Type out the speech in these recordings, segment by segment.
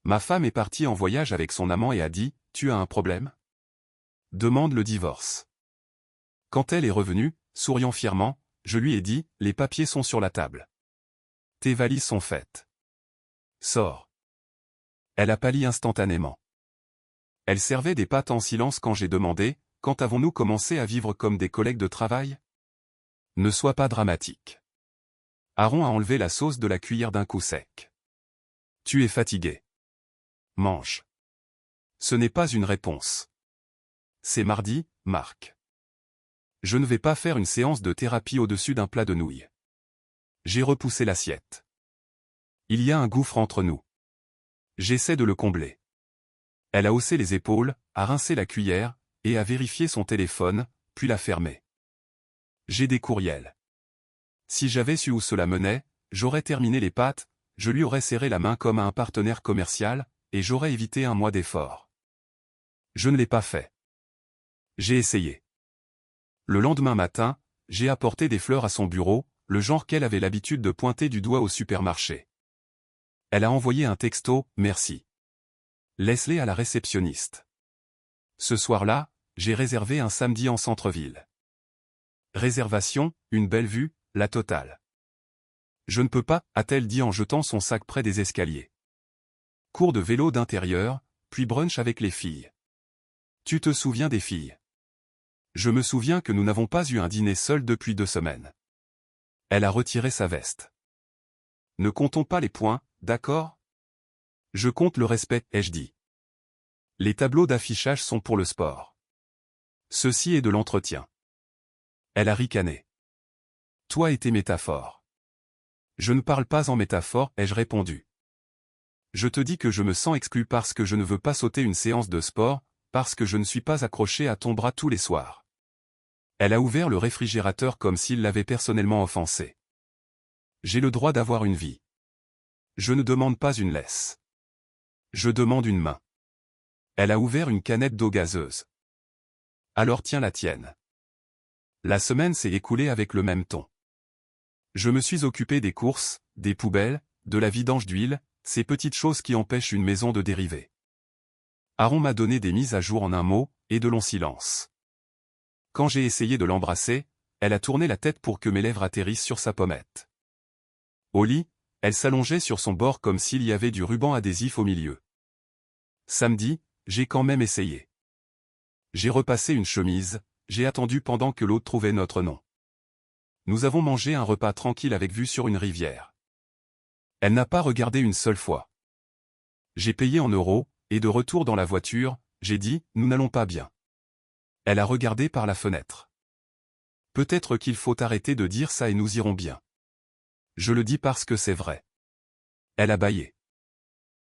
Ma femme est partie en voyage avec son amant et a dit, « Tu as un problème ? Demande le divorce. » Quand elle est revenue, souriant fièrement, je lui ai dit, « Les papiers sont sur la table. Tes valises sont faites. Sors. » Elle a pâli instantanément. Elle servait des pâtes en silence quand j'ai demandé, « Quand avons-nous commencé à vivre comme des collègues de travail ? » Ne sois pas dramatique. Aaron a enlevé la sauce de la cuillère d'un coup sec. Tu es fatigué. Mange. Ce n'est pas une réponse. C'est mardi, Marc. Je ne vais pas faire une séance de thérapie au-dessus d'un plat de nouilles. J'ai repoussé l'assiette. Il y a un gouffre entre nous. J'essaie de le combler. Elle a haussé les épaules, a rincé la cuillère, et a vérifié son téléphone, puis l'a fermé. J'ai des courriels. Si j'avais su où cela menait, j'aurais terminé les pâtes, je lui aurais serré la main comme à un partenaire commercial, et j'aurais évité un mois d'effort. Je ne l'ai pas fait. J'ai essayé. Le lendemain matin, j'ai apporté des fleurs à son bureau, le genre qu'elle avait l'habitude de pointer du doigt au supermarché. Elle a envoyé un texto, « Merci. Laisse-les à la réceptionniste. » Ce soir-là, j'ai réservé un samedi en centre-ville. Réservation, une belle vue, la totale. Je ne peux pas, a-t-elle dit en jetant son sac près des escaliers. Cours de vélo d'intérieur, puis brunch avec les filles. Tu te souviens des filles? Je me souviens que nous n'avons pas eu un dîner seul depuis 2 semaines. Elle a retiré sa veste. Ne comptons pas les points, d'accord? Je compte le respect, ai-je dit. Les tableaux d'affichage sont pour le sport. Ceci est de l'entretien. Elle a ricané. Toi et tes métaphores. Je ne parle pas en métaphore, ai-je répondu. Je te dis que je me sens exclu parce que je ne veux pas sauter une séance de sport, parce que je ne suis pas accroché à ton bras tous les soirs. Elle a ouvert le réfrigérateur comme s'il l'avait personnellement offensé. J'ai le droit d'avoir une vie. Je ne demande pas une laisse. Je demande une main. Elle a ouvert une canette d'eau gazeuse. Alors tiens la tienne. La semaine s'est écoulée avec le même ton. Je me suis occupé des courses, des poubelles, de la vidange d'huile, ces petites choses qui empêchent une maison de dériver. Aaron m'a donné des mises à jour en un mot, et de longs silences. Quand j'ai essayé de l'embrasser, elle a tourné la tête pour que mes lèvres atterrissent sur sa pommette. Au lit, elle s'allongeait sur son bord comme s'il y avait du ruban adhésif au milieu. Samedi, j'ai quand même essayé. J'ai repassé une chemise, j'ai attendu pendant que l'autre trouvait notre nom. Nous avons mangé un repas tranquille avec vue sur une rivière. Elle n'a pas regardé une seule fois. J'ai payé en euros, et de retour dans la voiture, j'ai dit, nous n'allons pas bien. Elle a regardé par la fenêtre. Peut-être qu'il faut arrêter de dire ça et nous irons bien. Je le dis parce que c'est vrai. Elle a bâillé.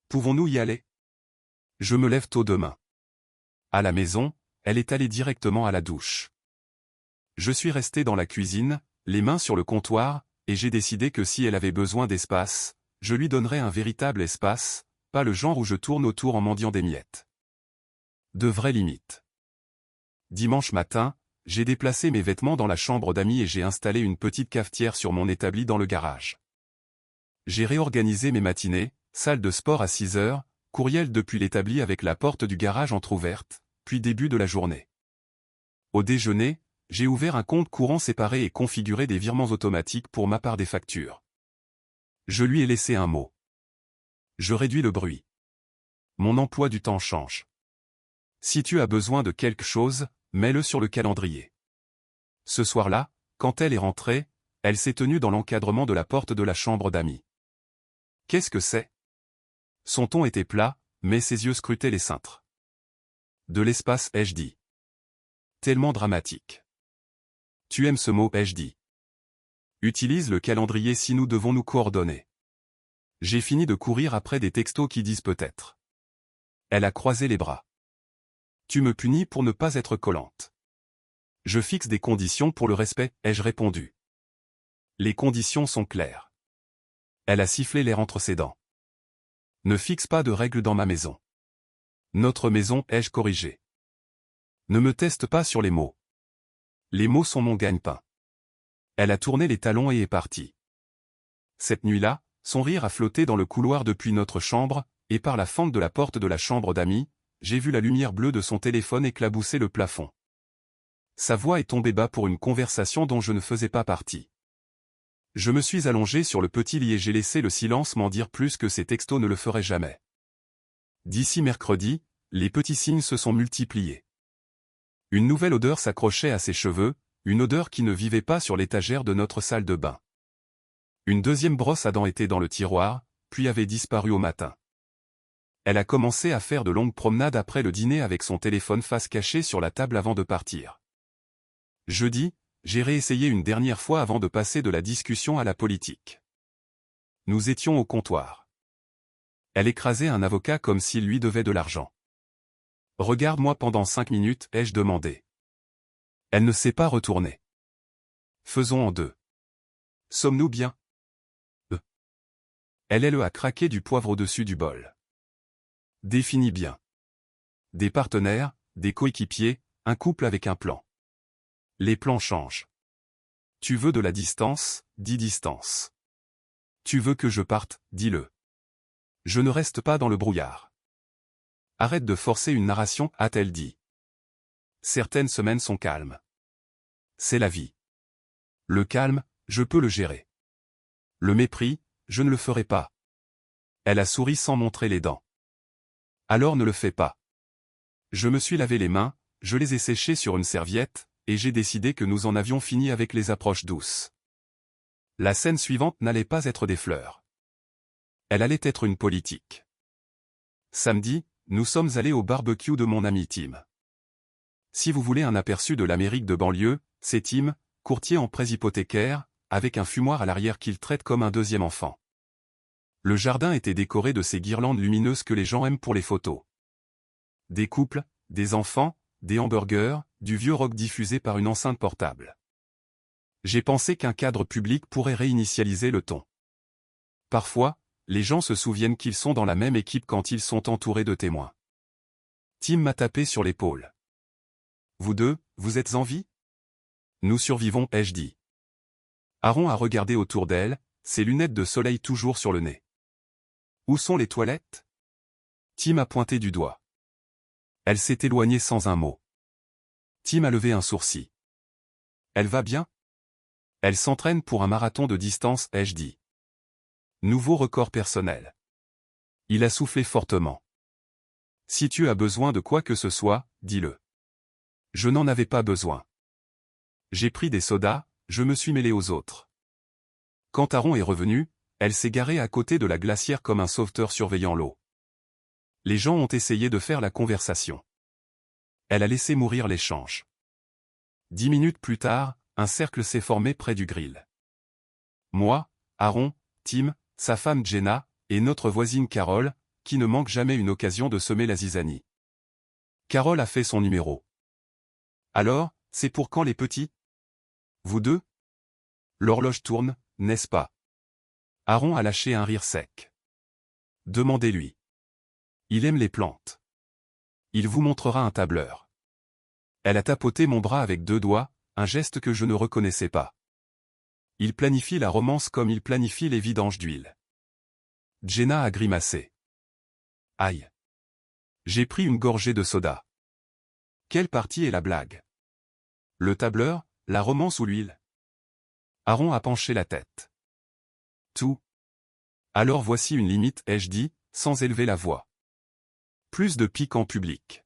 Pouvons-nous y aller? Je me lève tôt demain. À la maison, elle est allée directement à la douche. Je suis resté dans la cuisine, les mains sur le comptoir, et j'ai décidé que si elle avait besoin d'espace, je lui donnerais un véritable espace, pas le genre où je tourne autour en mendiant des miettes. De vraies limites. Dimanche matin, j'ai déplacé mes vêtements dans la chambre d'amis et j'ai installé une petite cafetière sur mon établi dans le garage. J'ai réorganisé mes matinées, salle de sport à 6 heures, courriel depuis l'établi avec la porte du garage entr'ouverte, puis début de la journée. Au déjeuner, j'ai ouvert un compte courant séparé et configuré des virements automatiques pour ma part des factures. Je lui ai laissé un mot. Je réduis le bruit. Mon emploi du temps change. Si tu as besoin de quelque chose, mets-le sur le calendrier. Ce soir-là, quand elle est rentrée, elle s'est tenue dans l'encadrement de la porte de la chambre d'amis. Qu'est-ce que c'est? Son ton était plat, mais ses yeux scrutaient les cintres. De l'espace, ai-je dit. Tellement dramatique. Tu aimes ce mot, ai-je dit. Utilise le calendrier si nous devons nous coordonner. J'ai fini de courir après des textos qui disent peut-être. Elle a croisé les bras. Tu me punis pour ne pas être collante. Je fixe des conditions pour le respect, ai-je répondu. Les conditions sont claires. Elle a sifflé l'air entre ses dents. Ne fixe pas de règles dans ma maison. Notre maison, ai-je corrigé. Ne me teste pas sur les mots. Les mots sont mon gagne-pain. Elle a tourné les talons et est partie. Cette nuit-là, son rire a flotté dans le couloir depuis notre chambre, et par la fente de la porte de la chambre d'amis, j'ai vu la lumière bleue de son téléphone éclabousser le plafond. Sa voix est tombée bas pour une conversation dont je ne faisais pas partie. Je me suis allongé sur le petit lit et j'ai laissé le silence m'en dire plus que ces textos ne le feraient jamais. D'ici mercredi, les petits signes se sont multipliés. Une nouvelle odeur s'accrochait à ses cheveux, une odeur qui ne vivait pas sur l'étagère de notre salle de bain. Une deuxième brosse à dents était dans le tiroir, puis avait disparu au matin. Elle a commencé à faire de longues promenades après le dîner avec son téléphone face cachée sur la table avant de partir. Jeudi, j'ai réessayé une dernière fois avant de passer de la discussion à la politique. Nous étions au comptoir. Elle écrasait un avocat comme s'il lui devait de l'argent. « Regarde-moi pendant 5 minutes » ai-je demandé. Elle ne s'est pas retournée. Faisons en deux. Sommes-nous bien? Elle a craqué du poivre au-dessus du bol. Définis bien. Des partenaires, des coéquipiers, un couple avec un plan. Les plans changent. Tu veux de la distance, dis distance. Tu veux que je parte, dis-le. Je ne reste pas dans le brouillard. Arrête de forcer une narration, a-t-elle dit. Certaines semaines sont calmes. C'est la vie. Le calme, je peux le gérer. Le mépris, je ne le ferai pas. Elle a souri sans montrer les dents. Alors ne le fais pas. Je me suis lavé les mains, je les ai séchées sur une serviette, et j'ai décidé que nous en avions fini avec les approches douces. La scène suivante n'allait pas être des fleurs. Elle allait être une politique. Samedi, nous sommes allés au barbecue de mon ami Tim. Si vous voulez un aperçu de l'Amérique de banlieue, c'est Tim, courtier en prêts hypothécaires, avec un fumoir à l'arrière qu'il traite comme un deuxième enfant. Le jardin était décoré de ces guirlandes lumineuses que les gens aiment pour les photos. Des couples, des enfants, des hamburgers, du vieux rock diffusé par une enceinte portable. J'ai pensé qu'un cadre public pourrait réinitialiser le ton. Parfois, les gens se souviennent qu'ils sont dans la même équipe quand ils sont entourés de témoins. Tim m'a tapé sur l'épaule. Vous deux, vous êtes en vie? Nous survivons, ai-je dit. Aaron a regardé autour d'elle, ses lunettes de soleil toujours sur le nez. Où sont les toilettes? Tim a pointé du doigt. Elle s'est éloignée sans un mot. Tim a levé un sourcil. Elle va bien? Elle s'entraîne pour un marathon de distance, ai-je dit. Nouveau record personnel. Il a soufflé fortement. Si tu as besoin de quoi que ce soit, dis-le. Je n'en avais pas besoin. J'ai pris des sodas, je me suis mêlé aux autres. Quand Aaron est revenu, elle s'est garée à côté de la glacière comme un sauveteur surveillant l'eau. Les gens ont essayé de faire la conversation. Elle a laissé mourir l'échange. 10 minutes plus tard, un cercle s'est formé près du grill. Moi, Aaron, Tim, sa femme Jenna, et notre voisine Carole, qui ne manque jamais une occasion de semer la zizanie. Carole a fait son numéro. Alors, c'est pour quand les petits? Vous deux? L'horloge tourne, n'est-ce pas? Aaron a lâché un rire sec. Demandez-lui. Il aime les plantes. Il vous montrera un tableur. Elle a tapoté mon bras avec 2 doigts, un geste que je ne reconnaissais pas. Il planifie la romance comme il planifie les vidanges d'huile. Jenna a grimacé. Aïe. J'ai pris une gorgée de soda. Quelle partie est la blague? Le tableur, la romance ou l'huile? Aaron a penché la tête. Tout. Alors voici une limite, ai-je dit, sans élever la voix. Plus de pique en public.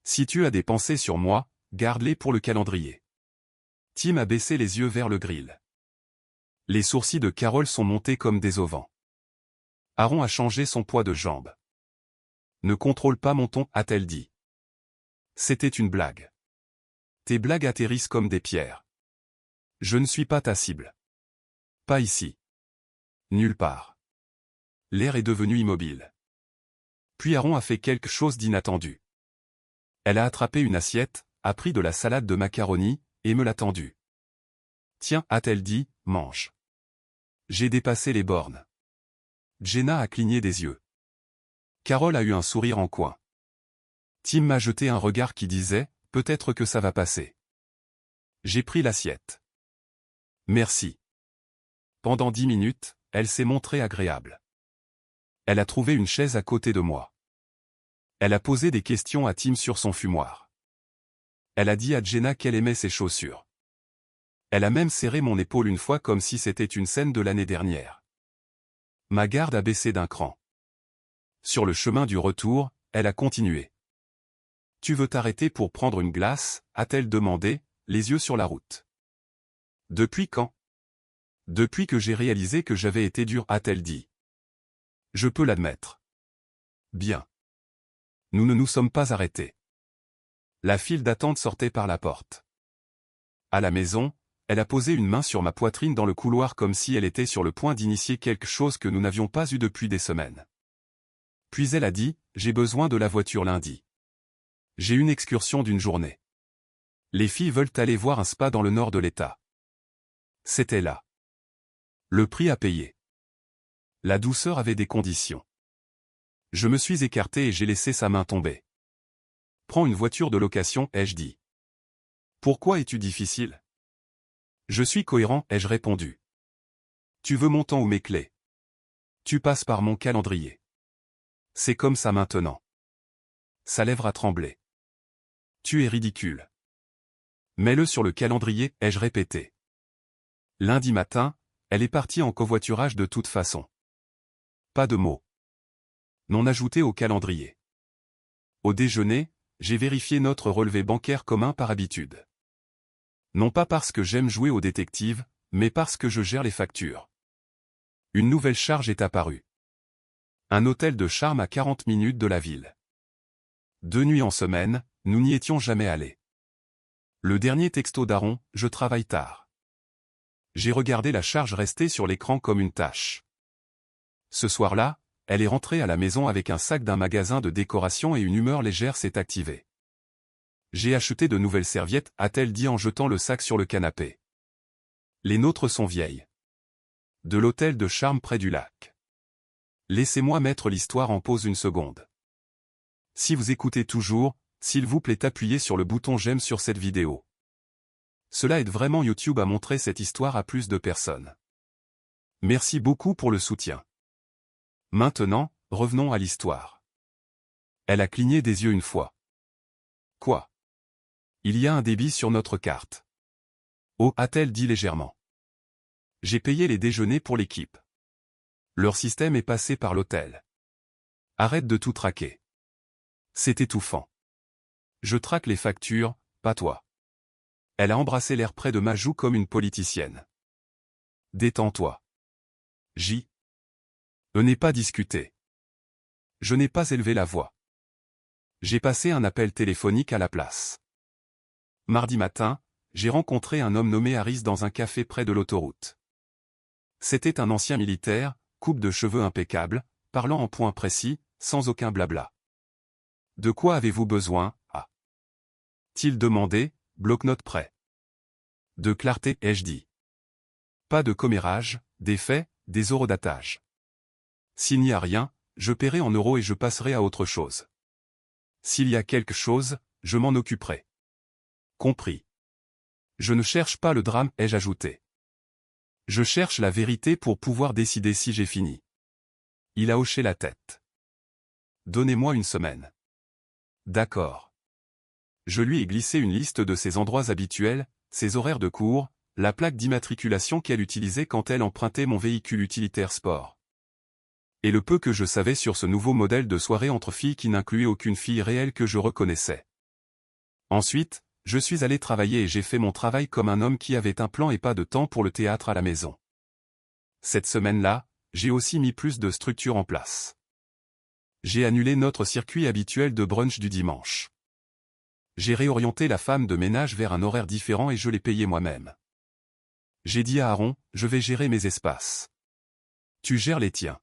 Si tu as des pensées sur moi, garde-les pour le calendrier. Tim a baissé les yeux vers le grill. Les sourcils de Carole sont montés comme des auvents. Aaron a changé son poids de jambe. Ne contrôle pas mon ton, a-t-elle dit. C'était une blague. Tes blagues atterrissent comme des pierres. Je ne suis pas ta cible. Pas ici. Nulle part. L'air est devenu immobile. Puis Aaron a fait quelque chose d'inattendu. Elle a attrapé une assiette, a pris de la salade de macaroni, et me l'a tendue. Tiens, a-t-elle dit, mange. J'ai dépassé les bornes. Jenna a cligné des yeux. Carole a eu un sourire en coin. Tim m'a jeté un regard qui disait, peut-être que ça va passer. J'ai pris l'assiette. Merci. Pendant 10 minutes, elle s'est montrée agréable. Elle a trouvé une chaise à côté de moi. Elle a posé des questions à Tim sur son fumoir. Elle a dit à Jenna qu'elle aimait ses chaussures. Elle a même serré mon épaule une fois comme si c'était une scène de l'année dernière. Ma garde a baissé d'un cran. Sur le chemin du retour, elle a continué. « Tu veux t'arrêter pour prendre une glace ?» a-t-elle demandé, les yeux sur la route. « Depuis quand ?»« Depuis que j'ai réalisé que j'avais été dur » a-t-elle dit. « Je peux l'admettre. » Bien. Nous ne nous sommes pas arrêtés. La file d'attente sortait par la porte. À la maison, elle a posé une main sur ma poitrine dans le couloir comme si elle était sur le point d'initier quelque chose que nous n'avions pas eu depuis des semaines. Puis elle a dit, « J'ai besoin de la voiture lundi. J'ai une excursion d'une journée. Les filles veulent aller voir un spa dans le nord de l'État. » C'était là. Le prix à payer. La douceur avait des conditions. Je me suis écarté et j'ai laissé sa main tomber. « Prends une voiture de location, ai-je dit. Pourquoi es-tu difficile? Je suis cohérent, ai-je répondu. Tu veux mon temps ou mes clés? Tu passes par mon calendrier. C'est comme ça maintenant. Sa lèvre a tremblé. Tu es ridicule. Mets-le sur le calendrier, ai-je répété. Lundi matin, elle est partie en covoiturage de toute façon. Pas de mots. Non ajouté au calendrier. Au déjeuner, j'ai vérifié notre relevé bancaire commun par habitude. Non pas parce que j'aime jouer au détective, mais parce que je gère les factures. Une nouvelle charge est apparue. Un hôtel de charme à 40 minutes de la ville. 2 nuits en semaine, nous n'y étions jamais allés. Le dernier texto d'Aaron, je travaille tard. J'ai regardé la charge rester sur l'écran comme une tâche. Ce soir-là, elle est rentrée à la maison avec un sac d'un magasin de décoration et une humeur légère s'est activée. J'ai acheté de nouvelles serviettes, a-t-elle dit en jetant le sac sur le canapé. Les nôtres sont vieilles. De l'hôtel de charme près du lac. Laissez-moi mettre l'histoire en pause une seconde. Si vous écoutez toujours, s'il vous plaît appuyez sur le bouton j'aime sur cette vidéo. Cela aide vraiment YouTube à montrer cette histoire à plus de personnes. Merci beaucoup pour le soutien. Maintenant, revenons à l'histoire. Elle a cligné des yeux une fois. Quoi? Il y a un débit sur notre carte. Oh, a-t-elle dit légèrement. J'ai payé les déjeuners pour l'équipe. Leur système est passé par l'hôtel. Arrête de tout traquer. C'est étouffant. Je traque les factures, pas toi. Elle a embrassé l'air près de ma joue comme une politicienne. Détends-toi. N'est pas discuté. Je n'ai pas élevé la voix. J'ai passé un appel téléphonique à la place. Mardi matin, j'ai rencontré un homme nommé Harris dans un café près de l'autoroute. C'était un ancien militaire, coupe de cheveux impeccable, parlant en points précis, sans aucun blabla. De quoi avez-vous besoin, a-t-il demandé, bloc-notes prêt. De clarté, ai-je dit. Pas de commérage, des faits, des horodatage. S'il n'y a rien, je paierai en euros et je passerai à autre chose. S'il y a quelque chose, je m'en occuperai. Compris. Je ne cherche pas le drame, ai-je ajouté. Je cherche la vérité pour pouvoir décider si j'ai fini. Il a hoché la tête. Donnez-moi une semaine. D'accord. Je lui ai glissé une liste de ses endroits habituels, ses horaires de cours, la plaque d'immatriculation qu'elle utilisait quand elle empruntait mon véhicule utilitaire sport. Et le peu que je savais sur ce nouveau modèle de soirée entre filles qui n'incluait aucune fille réelle que je reconnaissais. Ensuite, je suis allé travailler et j'ai fait mon travail comme un homme qui avait un plan et pas de temps pour le théâtre à la maison. Cette semaine-là, j'ai aussi mis plus de structure en place. J'ai annulé notre circuit habituel de brunch du dimanche. J'ai réorienté la femme de ménage vers un horaire différent et je l'ai payé moi-même. J'ai dit à Aaron, je vais gérer mes espaces. Tu gères les tiens.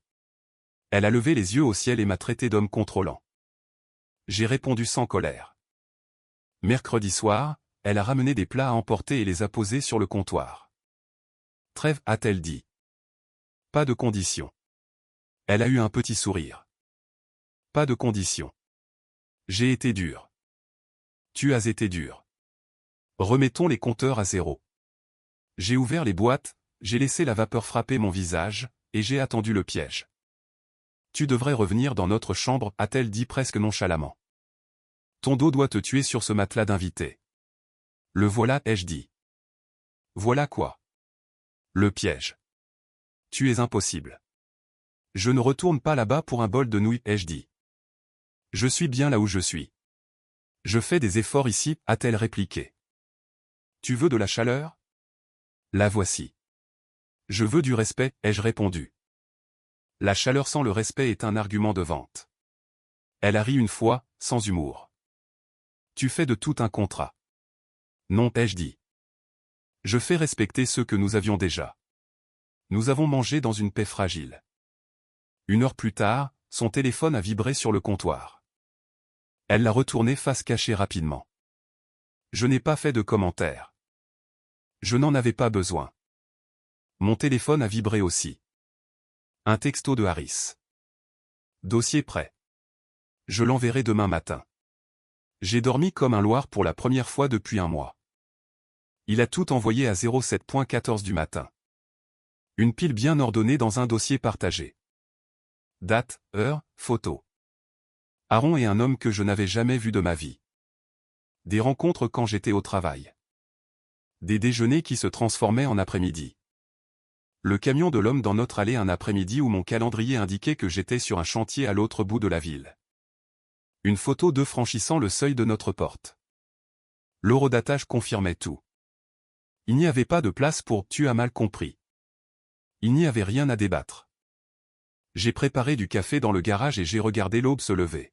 Elle a levé les yeux au ciel et m'a traité d'homme contrôlant. J'ai répondu sans colère. Mercredi soir, elle a ramené des plats à emporter et les a posés sur le comptoir. Trêve, a-t-elle dit. Pas de condition. Elle a eu un petit sourire. Pas de condition. J'ai été dur. Tu as été dur. Remettons les compteurs à zéro. J'ai ouvert les boîtes, j'ai laissé la vapeur frapper mon visage, et j'ai attendu le piège. Tu devrais revenir dans notre chambre, a-t-elle dit presque nonchalamment. Ton dos doit te tuer sur ce matelas d'invité. Le voilà, ai-je dit. Voilà quoi? Le piège. Tu es impossible. Je ne retourne pas là-bas pour un bol de nouilles, ai-je dit. Je suis bien là où je suis. Je fais des efforts ici, a-t-elle répliqué. Tu veux de la chaleur? La voici. Je veux du respect, ai-je répondu. La chaleur sans le respect est un argument de vente. Elle a ri une fois, sans humour. Tu fais de tout un contrat. Non, ai-je dit. Je fais respecter ceux que nous avions déjà. Nous avons mangé dans une paix fragile. 1 heure plus tard, son téléphone a vibré sur le comptoir. Elle l'a retourné face cachée rapidement. Je n'ai pas fait de commentaire. Je n'en avais pas besoin. Mon téléphone a vibré aussi. Un texto de Harris. Dossier prêt. Je l'enverrai demain matin. J'ai dormi comme un loir pour la première fois depuis un mois. Il a tout envoyé à 07:14 du matin. Une pile bien ordonnée dans un dossier partagé. Date, heure, photo. Aaron est un homme que je n'avais jamais vu de ma vie. Des rencontres quand j'étais au travail. Des déjeuners qui se transformaient en après-midi. Le camion de l'homme dans notre allée un après-midi où mon calendrier indiquait que j'étais sur un chantier à l'autre bout de la ville. Une photo d'eux franchissant le seuil de notre porte. L'horodatage confirmait tout. Il n'y avait pas de place pour « tu as mal compris ». Il n'y avait rien à débattre. J'ai préparé du café dans le garage et j'ai regardé l'aube se lever.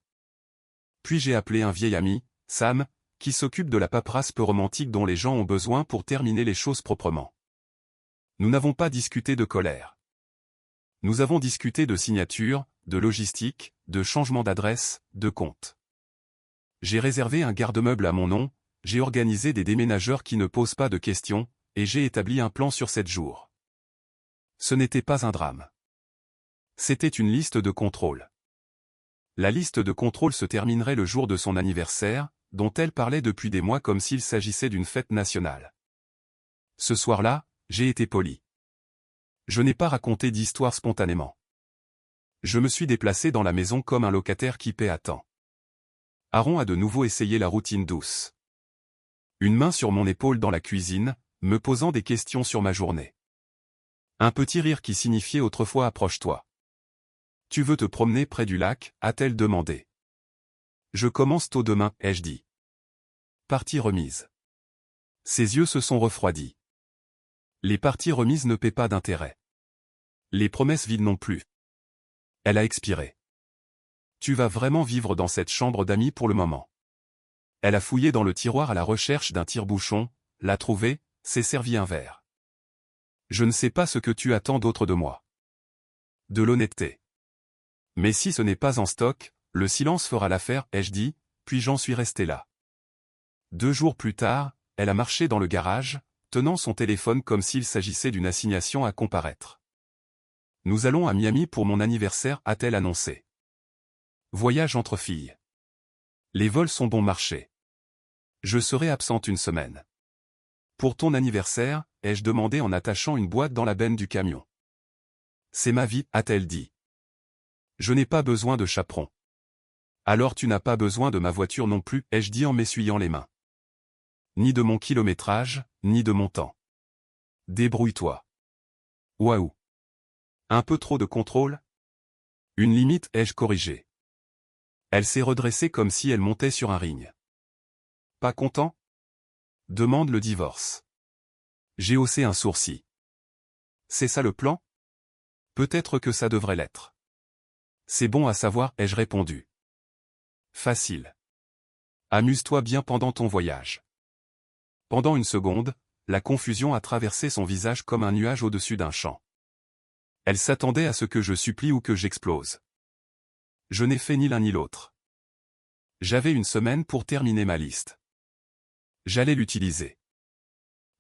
Puis j'ai appelé un vieil ami, Sam, qui s'occupe de la paperasse peu romantique dont les gens ont besoin pour terminer les choses proprement. Nous n'avons pas discuté de colère. Nous avons discuté de signature, de logistique, de changement d'adresse, de compte. J'ai réservé un garde-meuble à mon nom, j'ai organisé des déménageurs qui ne posent pas de questions, et j'ai établi un plan sur 7 jours. Ce n'était pas un drame. C'était une liste de contrôle. La liste de contrôle se terminerait le jour de son anniversaire, dont elle parlait depuis des mois comme s'il s'agissait d'une fête nationale. Ce soir-là, j'ai été poli. Je n'ai pas raconté d'histoire spontanément. Je me suis déplacé dans la maison comme un locataire qui paie à temps. Aaron a de nouveau essayé la routine douce. Une main sur mon épaule dans la cuisine, me posant des questions sur ma journée. Un petit rire qui signifiait autrefois « approche-toi ». Tu veux te promener près du lac, a-t-elle demandé. Je commence tôt demain, ai-je dit. Partie remise. Ses yeux se sont refroidis. Les parties remises ne paient pas d'intérêt. Les promesses vides non plus. Elle a expiré. Tu vas vraiment vivre dans cette chambre d'amis pour le moment. Elle a fouillé dans le tiroir à la recherche d'un tire-bouchon, l'a trouvé, s'est servi un verre. Je ne sais pas ce que tu attends d'autre de moi. De l'honnêteté. Mais si ce n'est pas en stock, le silence fera l'affaire, ai-je dit, puis j'en suis resté là. 2 jours plus tard, elle a marché dans le garage, tenant son téléphone comme s'il s'agissait d'une assignation à comparaître. Nous allons à Miami pour mon anniversaire, a-t-elle annoncé. Voyage entre filles. Les vols sont bon marché. Je serai absente 1 semaine. Pour ton anniversaire, ai-je demandé en attachant une boîte dans la benne du camion. C'est ma vie, a-t-elle dit. Je n'ai pas besoin de chaperon. Alors tu n'as pas besoin de ma voiture non plus, ai-je dit en m'essuyant les mains. Ni de mon kilométrage, ni de mon temps. Débrouille-toi. Waouh. Un peu trop de contrôle? Une limite, ai-je corrigé. Elle s'est redressée comme si elle montait sur un ring. Pas content? Demande le divorce. J'ai haussé un sourcil. C'est ça le plan? Peut-être que ça devrait l'être. C'est bon à savoir, ai-je répondu. Facile. Amuse-toi bien pendant ton voyage. Pendant 1 seconde, la confusion a traversé son visage comme un nuage au-dessus d'un champ. Elle s'attendait à ce que je supplie ou que j'explose. Je n'ai fait ni l'un ni l'autre. J'avais 1 semaine pour terminer ma liste. J'allais l'utiliser.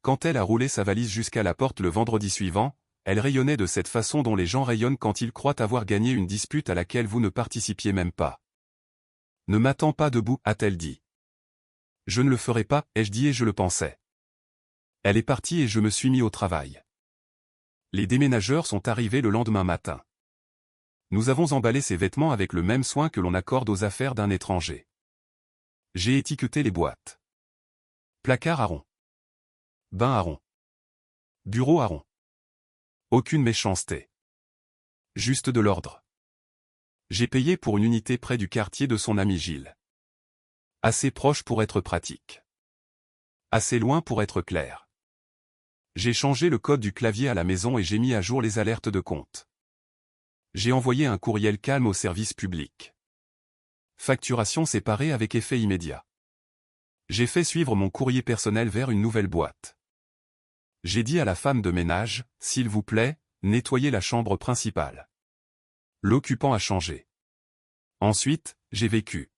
Quand elle a roulé sa valise jusqu'à la porte le vendredi suivant, elle rayonnait de cette façon dont les gens rayonnent quand ils croient avoir gagné une dispute à laquelle vous ne participiez même pas. Ne m'attends pas debout, a-t-elle dit. Je ne le ferai pas, ai-je dit et je le pensais. Elle est partie et je me suis mis au travail. Les déménageurs sont arrivés le lendemain matin. Nous avons emballé ces vêtements avec le même soin que l'on accorde aux affaires d'un étranger. J'ai étiqueté les boîtes. Placard à rond. Bain à rond. Bureau à rond. Aucune méchanceté. Juste de l'ordre. J'ai payé pour une unité près du quartier de son ami Gilles. Assez proche pour être pratique. Assez loin pour être clair. J'ai changé le code du clavier à la maison et j'ai mis à jour les alertes de compte. J'ai envoyé un courriel calme au service public. Facturation séparée avec effet immédiat. J'ai fait suivre mon courrier personnel vers une nouvelle boîte. J'ai dit à la femme de ménage, s'il vous plaît, nettoyez la chambre principale. L'occupant a changé. Ensuite, j'ai vécu.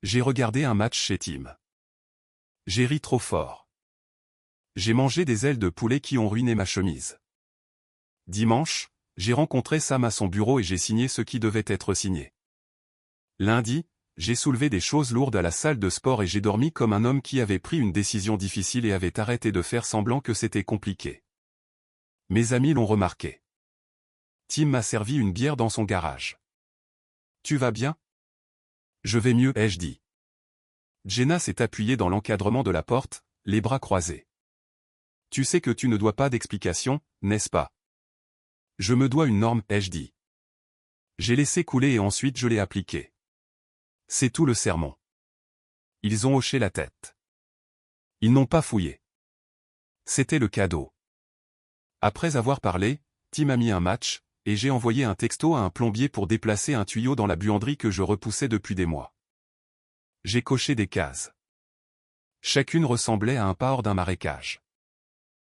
J'ai regardé un match chez Tim. J'ai ri trop fort. J'ai mangé des ailes de poulet qui ont ruiné ma chemise. Dimanche, j'ai rencontré Sam à son bureau et j'ai signé ce qui devait être signé. Lundi, j'ai soulevé des choses lourdes à la salle de sport et j'ai dormi comme un homme qui avait pris une décision difficile et avait arrêté de faire semblant que c'était compliqué. Mes amis l'ont remarqué. Tim m'a servi une bière dans son garage. Tu vas bien? Je vais mieux, ai-je dit. Jenna s'est appuyée dans l'encadrement de la porte, les bras croisés. Tu sais que tu ne dois pas d'explication, n'est-ce pas? Je me dois une norme, ai-je dit. J'ai laissé couler et ensuite je l'ai appliquée. C'est tout le sermon. Ils ont hoché la tête. Ils n'ont pas fouillé. C'était le cadeau. Après avoir parlé, Tim a mis un match, et j'ai envoyé un texto à un plombier pour déplacer un tuyau dans la buanderie que je repoussais depuis des mois. J'ai coché des cases. Chacune ressemblait à un pas hors d'un marécage.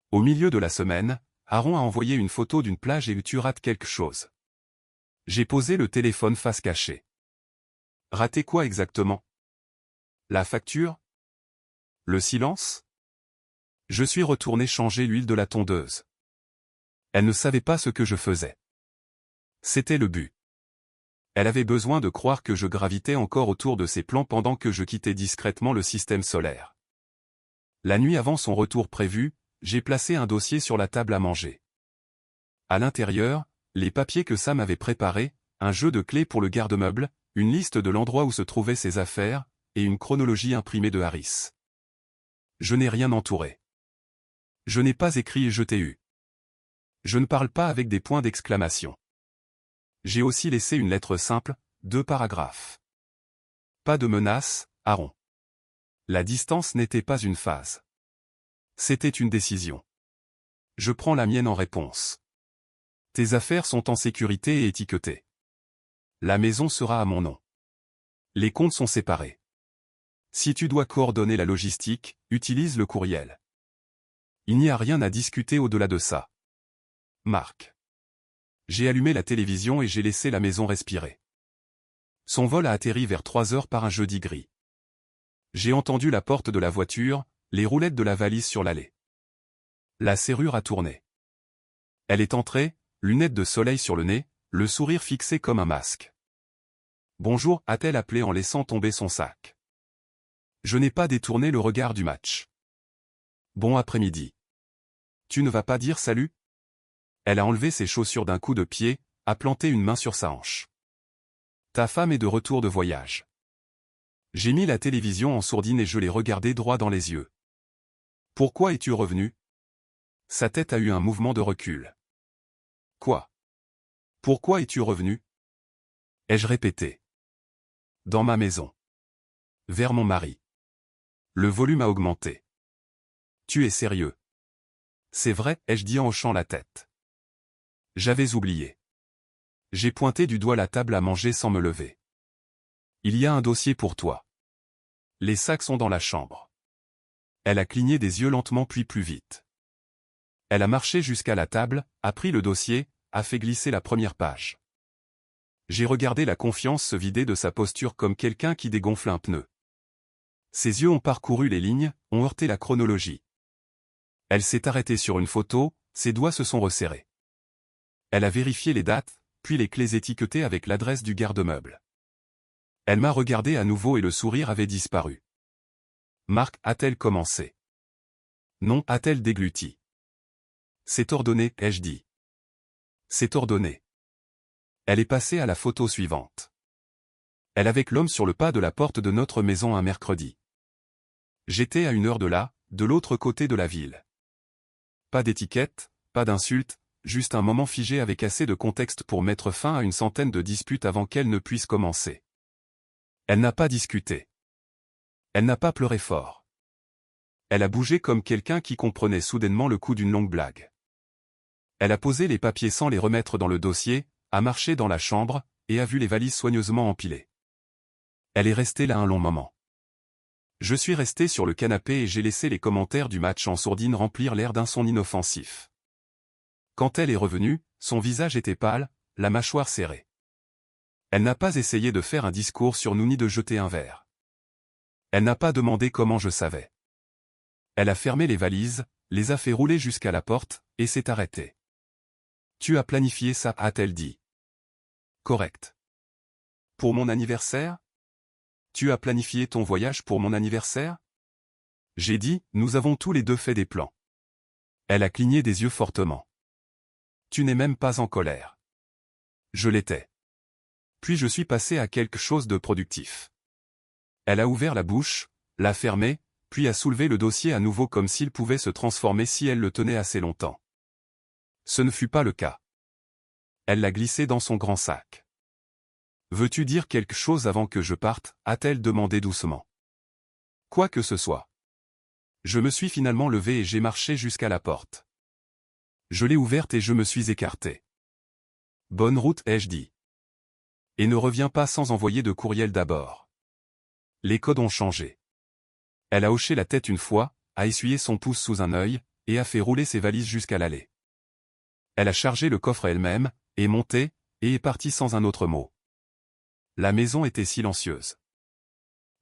Au milieu de la semaine, Aaron a envoyé une photo d'une plage et tu rates quelque chose. J'ai posé le téléphone face cachée. Raté quoi exactement? La facture? Le silence? Je suis retourné changer l'huile de la tondeuse. Elle ne savait pas ce que je faisais. C'était le but. Elle avait besoin de croire que je gravitais encore autour de ses plans pendant que je quittais discrètement le système solaire. La nuit avant son retour prévu, j'ai placé un dossier sur la table à manger. À l'intérieur, les papiers que Sam avait préparés, un jeu de clés pour le garde-meuble, une liste de l'endroit où se trouvaient ses affaires, et une chronologie imprimée de Harris. Je n'ai rien entouré. Je n'ai pas écrit et je t'ai eu. Je ne parle pas avec des points d'exclamation. J'ai aussi laissé une lettre simple, 2 paragraphes. Pas de menace, Aaron. La distance n'était pas une phase. C'était une décision. Je prends la mienne en réponse. Tes affaires sont en sécurité et étiquetées. La maison sera à mon nom. Les comptes sont séparés. Si tu dois coordonner la logistique, utilise le courriel. Il n'y a rien à discuter au-delà de ça. Marc. J'ai allumé la télévision et j'ai laissé la maison respirer. Son vol a atterri vers 3 heures par un jeudi gris. J'ai entendu la porte de la voiture, les roulettes de la valise sur l'allée. La serrure a tourné. Elle est entrée, lunettes de soleil sur le nez, le sourire fixé comme un masque. Bonjour, a-t-elle appelé en laissant tomber son sac. Je n'ai pas détourné le regard du match. Bon après-midi. Tu ne vas pas dire salut? Elle a enlevé ses chaussures d'un coup de pied, a planté une main sur sa hanche. Ta femme est de retour de voyage. J'ai mis la télévision en sourdine et je l'ai regardée droit dans les yeux. Pourquoi es-tu revenu? Sa tête a eu un mouvement de recul. Quoi? Pourquoi es-tu revenu? Ai-je répété. Dans ma maison. Vers mon mari. Le volume a augmenté. Tu es sérieux? C'est vrai, ai-je dit en hochant la tête. J'avais oublié. J'ai pointé du doigt la table à manger sans me lever. Il y a un dossier pour toi. Les sacs sont dans la chambre. Elle a cligné des yeux lentement puis plus vite. Elle a marché jusqu'à la table, a pris le dossier, a fait glisser la première page. J'ai regardé la confiance se vider de sa posture comme quelqu'un qui dégonfle un pneu. Ses yeux ont parcouru les lignes, ont heurté la chronologie. Elle s'est arrêtée sur une photo, ses doigts se sont resserrés. Elle a vérifié les dates, puis les clés étiquetées avec l'adresse du garde-meuble. Elle m'a regardé à nouveau et le sourire avait disparu. Marc, a-t-elle commencé? Non, a-t-elle dégluti? C'est ordonné, ai-je dit. C'est ordonné. Elle est passée à la photo suivante. Elle avec l'homme sur le pas de la porte de notre maison un mercredi. J'étais à 1 heure de là, de l'autre côté de la ville. Pas d'étiquette, pas d'insulte, juste un moment figé avec assez de contexte pour mettre fin à une centaine de disputes avant qu'elles ne puissent commencer. Elle n'a pas discuté. Elle n'a pas pleuré fort. Elle a bougé comme quelqu'un qui comprenait soudainement le coup d'une longue blague. Elle a posé les papiers sans les remettre dans le dossier, a marché dans la chambre, et a vu les valises soigneusement empilées. Elle est restée là un long moment. Je suis resté sur le canapé et j'ai laissé les commentaires du match en sourdine remplir l'air d'un son inoffensif. Quand elle est revenue, son visage était pâle, la mâchoire serrée. Elle n'a pas essayé de faire un discours sur nous ni de jeter un verre. Elle n'a pas demandé comment je savais. Elle a fermé les valises, les a fait rouler jusqu'à la porte, et s'est arrêtée. « Tu as planifié ça » a-t-elle dit. « Correct. Pour mon anniversaire ? Tu as planifié ton voyage pour mon anniversaire ? » J'ai dit, nous avons tous les deux fait des plans. Elle a cligné des yeux fortement. Tu n'es même pas en colère. Je l'étais. Puis je suis passé à quelque chose de productif. Elle a ouvert la bouche, l'a fermée, puis a soulevé le dossier à nouveau comme s'il pouvait se transformer si elle le tenait assez longtemps. Ce ne fut pas le cas. Elle l'a glissé dans son grand sac. « Veux-tu dire quelque chose avant que je parte » a-t-elle demandé doucement. « Quoi que ce soit. » Je me suis finalement levé et j'ai marché jusqu'à la porte. Je l'ai ouverte et je me suis écarté. « Bonne route » ai-je dit. « Et ne reviens pas sans envoyer de courriel d'abord. » Les codes ont changé. Elle a hoché la tête une fois, a essuyé son pouce sous un œil, et a fait rouler ses valises jusqu'à l'allée. Elle a chargé le coffre elle-même, est montée, et est partie sans un autre mot. La maison était silencieuse.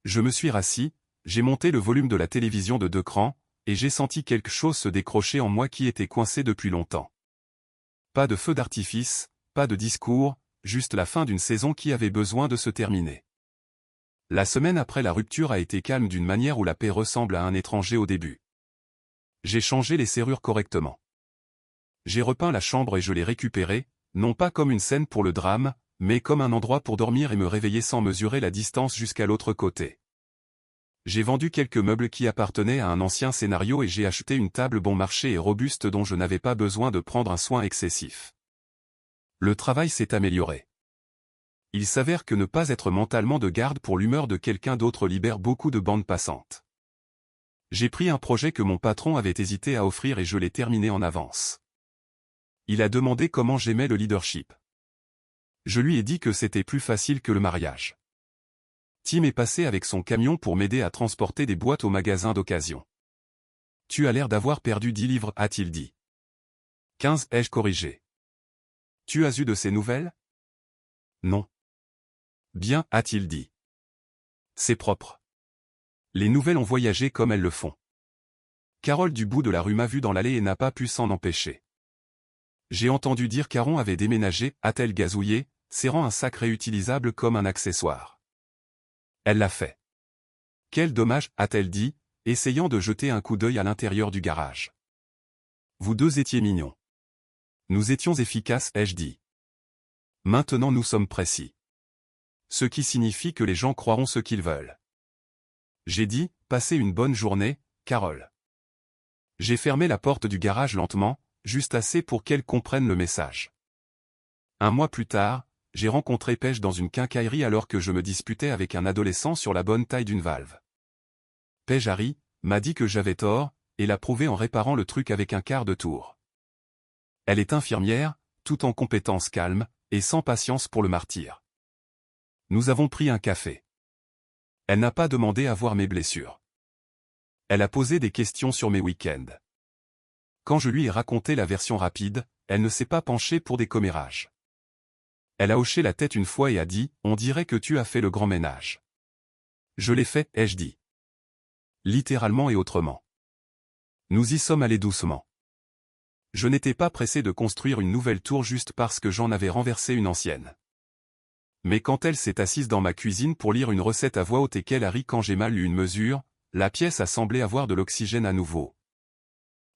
Je me suis rassis, j'ai monté le volume de la télévision de 2 crans, et j'ai senti quelque chose se décrocher en moi qui était coincé depuis longtemps. Pas de feu d'artifice, pas de discours, juste la fin d'une saison qui avait besoin de se terminer. La semaine après la rupture a été calme d'une manière où la paix ressemble à un étranger au début. J'ai changé les serrures correctement. J'ai repeint la chambre et je l'ai récupérée, non pas comme une scène pour le drame, mais comme un endroit pour dormir et me réveiller sans mesurer la distance jusqu'à l'autre côté. J'ai vendu quelques meubles qui appartenaient à un ancien scénario et j'ai acheté une table bon marché et robuste dont je n'avais pas besoin de prendre un soin excessif. Le travail s'est amélioré. Il s'avère que ne pas être mentalement de garde pour l'humeur de quelqu'un d'autre libère beaucoup de bandes passantes. J'ai pris un projet que mon patron avait hésité à offrir et je l'ai terminé en avance. Il a demandé comment j'aimais le leadership. Je lui ai dit que c'était plus facile que le mariage. Tim est passé avec son camion pour m'aider à transporter des boîtes au magasin d'occasion. Tu as l'air d'avoir perdu 10 livres, a-t-il dit. 15 ai-je corrigé. Tu as eu de ces nouvelles? Non. Bien, a-t-il dit. C'est propre. Les nouvelles ont voyagé comme elles le font. Carole du bout de la rue m'a vu dans l'allée et n'a pas pu s'en empêcher. J'ai entendu dire qu'Aaron avait déménagé, a-t-elle gazouillé, serrant un sac réutilisable comme un accessoire. Elle l'a fait. Quel dommage, a-t-elle dit, essayant de jeter un coup d'œil à l'intérieur du garage. Vous deux étiez mignons. Nous étions efficaces, ai-je dit. Maintenant nous sommes précis. Ce qui signifie que les gens croiront ce qu'ils veulent. J'ai dit, passez une bonne journée, Carole. J'ai fermé la porte du garage lentement, juste assez pour qu'elle comprenne le message. Un mois plus tard, j'ai rencontré Pêche dans une quincaillerie alors que je me disputais avec un adolescent sur la bonne taille d'une valve. Pêche Harry m'a dit que j'avais tort, et l'a prouvé en réparant le truc avec un quart de tour. Elle est infirmière, tout en compétence calme, et sans patience pour le martyr. Nous avons pris un café. Elle n'a pas demandé à voir mes blessures. Elle a posé des questions sur mes week-ends. Quand je lui ai raconté la version rapide, elle ne s'est pas penchée pour des commérages. Elle a hoché la tête une fois et a dit, on dirait que tu as fait le grand ménage. Je l'ai fait, ai-je dit. Littéralement et autrement. Nous y sommes allés doucement. Je n'étais pas pressé de construire une nouvelle tour juste parce que j'en avais renversé une ancienne. Mais quand elle s'est assise dans ma cuisine pour lire une recette à voix haute et qu'elle a ri quand j'ai mal eu une mesure, la pièce a semblé avoir de l'oxygène à nouveau.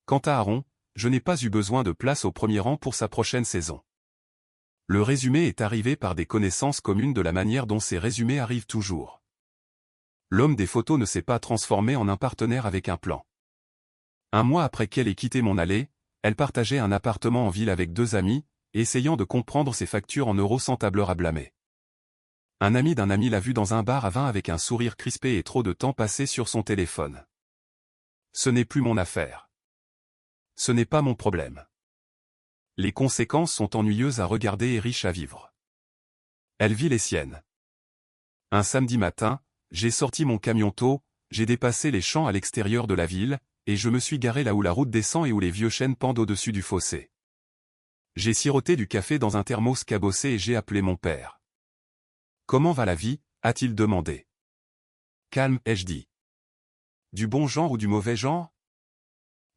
Quant à Aaron, je n'ai pas eu besoin de place au premier rang pour sa prochaine saison. Le résumé est arrivé par des connaissances communes de la manière dont ces résumés arrivent toujours. L'homme des photos ne s'est pas transformé en un partenaire avec un plan. Un mois après qu'elle ait quitté mon allée, elle partageait un appartement en ville avec 2 amis, essayant de comprendre ses factures en euros sans tableur à blâmer. Un ami d'un ami l'a vue dans un bar à vin avec un sourire crispé et trop de temps passé sur son téléphone. Ce n'est plus mon affaire. Ce n'est pas mon problème. Les conséquences sont ennuyeuses à regarder et riches à vivre. Elle vit les siennes. Un samedi matin, j'ai sorti mon camion tôt, j'ai dépassé les champs à l'extérieur de la ville, et je me suis garé là où la route descend et où les vieux chênes pendent au-dessus du fossé. J'ai siroté du café dans un thermos cabossé et j'ai appelé mon père. « Comment va la vie ?» a-t-il demandé. « Calme, ai-je dit. »« Du bon genre ou du mauvais genre ?»«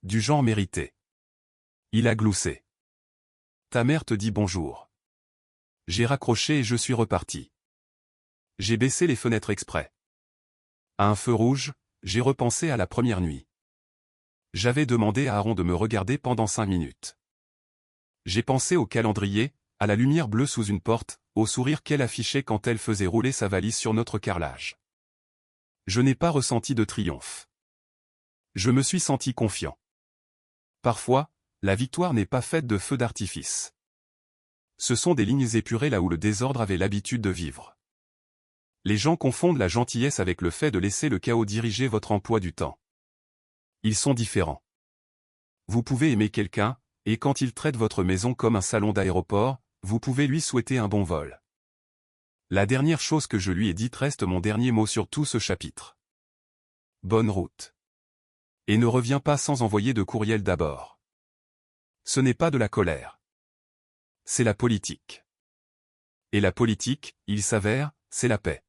Du genre mérité. » Il a gloussé. « Ta mère te dit bonjour. » J'ai raccroché et je suis reparti. J'ai baissé les fenêtres exprès. À un feu rouge, j'ai repensé à la première nuit. J'avais demandé à Aaron de me regarder pendant 5 minutes. J'ai pensé au calendrier, à la lumière bleue sous une porte, au sourire qu'elle affichait quand elle faisait rouler sa valise sur notre carrelage. Je n'ai pas ressenti de triomphe. Je me suis senti confiant. Parfois, la victoire n'est pas faite de feux d'artifice. Ce sont des lignes épurées là où le désordre avait l'habitude de vivre. Les gens confondent la gentillesse avec le fait de laisser le chaos diriger votre emploi du temps. Ils sont différents. Vous pouvez aimer quelqu'un, et quand il traite votre maison comme un salon d'aéroport, vous pouvez lui souhaiter un bon vol. La dernière chose que je lui ai dite reste mon dernier mot sur tout ce chapitre. Bonne route. Et ne reviens pas sans envoyer de courriel d'abord. Ce n'est pas de la colère. C'est la politique. Et la politique, il s'avère, c'est la paix.